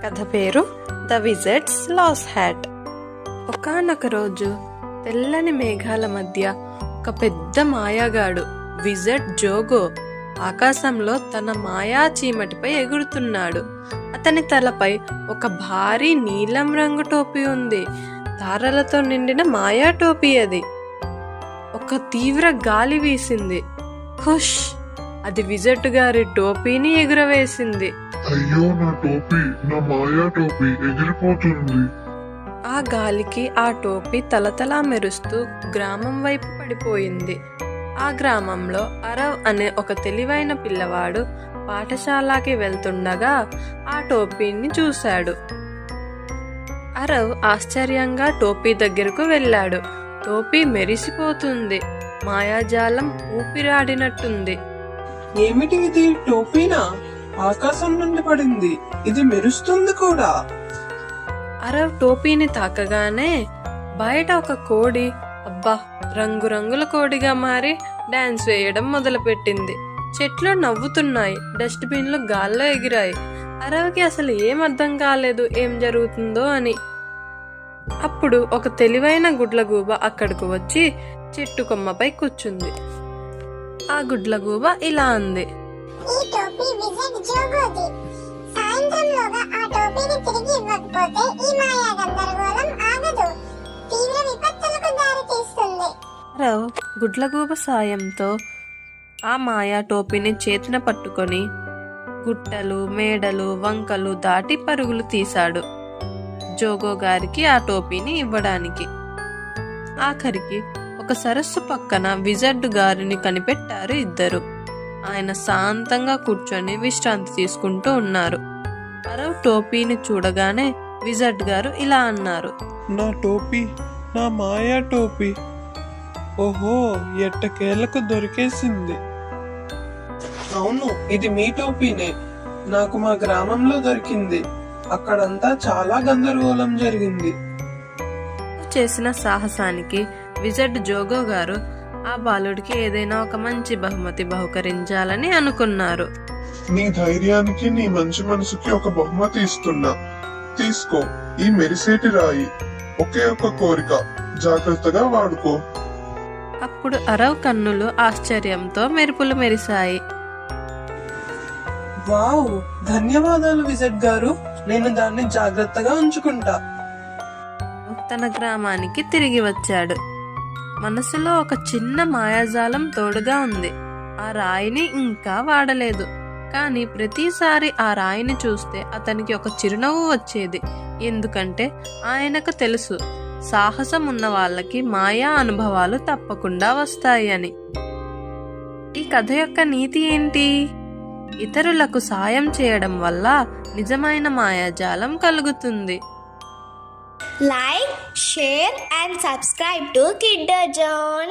కథ పేరు the Wizards last hat. ఒకానొక రోజు తెల్లని మేఘాల మధ్య ఒక పెద్ద మాయాగాడు విజర్డ్ జోగో ఆకాశంలో తన మాయా చీమటిపై ఎగురుతున్నాడు. అతని తలపై ఒక భారీ నీలం రంగు టోపీ ఉంది. తారలతో నిండిన మాయా టోపీ అది. ఒక తీవ్ర గాలి వీసింది. హుష్! అది విజర్డ్ గారి టోపీని ఎగురవేసింది. అయ్యో, నా టోపీ, నా మాయా టోపీ ఎగిరిపోతుంది. ఆ గాలికి ఆ టోపీ తలతలా మెరుస్తూ గ్రామం వైపు పడిపోయింది. ఆ గ్రామంలో అరవ్ అనే ఒక తెలివైన పిల్లవాడు పాఠశాలకి వెళ్తుండగా ఆ టోపీని చూశాడు. అరవ్ ఆశ్చర్యంగా టోపీ దగ్గరకు వెళ్ళాడు. టోపీ మెరిసిపోతుంది. మాయాజాలం ఊపిరాడినట్టుంది. ఏమిటి ఇది? టోపీనా? ఆకాశం నుండి పడింది. ఇది మెరుస్తుంది కూడా. అరవ్ టోపీని తాకగానే బయట ఒక కోడి, అబ్బా, రంగురంగుల కోడిగా మారి డాన్స్ వేయడం మొదలుపెట్టింది. చెట్లు నవ్వుతున్నాయి, డస్ట్బిన్లు గాల్లో ఎగిరాయి. అరవ్కి అసలు ఏం అర్థం కాలేదు ఏం జరుగుతుందో అని. అప్పుడు ఒక తెలివైన గుడ్లగూబ అక్కడకు వచ్చి చెట్టు కొమ్మపై కూర్చుంది. ఆ గుడ్లగూబ ఇలా అంది: ఈ టోపీ విజర్డ్ జోగోది. సాయంత్రంలోగా ఆ టోపీని తిరిగి ఇవ్వకపోతే ఈ మాయా గందరగోళం ఆగదు. తీవ్ర విపత్తులకు దారి తీస్తుంది. అరవ్ గుడ్లగూబ సాయంతో ఆ మాయా టోపీని చేతిన పట్టుకొని గుట్టలు, మేడలు, వంకలు దాటి పరుగులు తీశాడు జోగో గారికి ఆ టోపీని ఇవ్వడానికి. ఆఖరికి ఒక సరస్సు పక్కన విజర్డ్ గారిని కనిపెట్టారు ఇద్దరు. ఆయన శాంతంగా కూర్చొని విశ్రాంతి తీసుకుంటూ ఉన్నారు. అరవ్ టోపీని చూడగానే విజర్డ్ గారు ఇలా అన్నారు: నా టోపీ, నా మాయా టోపీ. ఓహో, ఎట్టకేలకు దొరికేసింది. అవును, ఇది మీ టోపీనే. నాకు మా గ్రామంలో దొరికింది. అక్కడంతా చాలా గందరగోళం జరిగింది. చేసిన సాహసానికి విజర్డ్ జోగో గారు ఆ బాలుడికి ఏదైనా ఒక మంచి బహుమతి బహుకరించాలని అనుకున్నారు. నీ ధైర్యానికి, నీ మంచి మనసుకి ఒక బహుమతి ఇస్తున్నా. తీసుకో, ఈ మెరిసేటి రాయి. ఒకే ఒక కోరిక, జాగ్రత్తగా వాడుకో. అప్పుడు అరవ్ కన్నులు ఆశ్చర్యంతో మెరుపులు మెరిశాయి. వావ్, ధన్యవాదాలు విజర్డ్ గారు. నేను దాన్ని జాగ్రత్తగా ఉంచుకుంటా. తన గ్రామానికి తిరిగి వచ్చాడు. మనసులో ఒక చిన్న మాయాజాలం తోడుగా ఉంది. ఆ రాయిని ఇంకా వాడలేదు, కానీ ప్రతిసారి ఆ రాయిని చూస్తే అతనికి ఒక చిరునవ్వు వచ్చేది. ఎందుకంటే ఆయనకు తెలుసు, సాహసం ఉన్న వాళ్ళకి మాయా అనుభవాలు తప్పకుండా వస్తాయి అని. ఈ కథ యొక్క నీతి ఏంటి? ఇతరులకు సాయం చేయడం వల్ల నిజమైన మాయాజాలం కలుగుతుంది. Like, share and subscribe to Kinder Zone.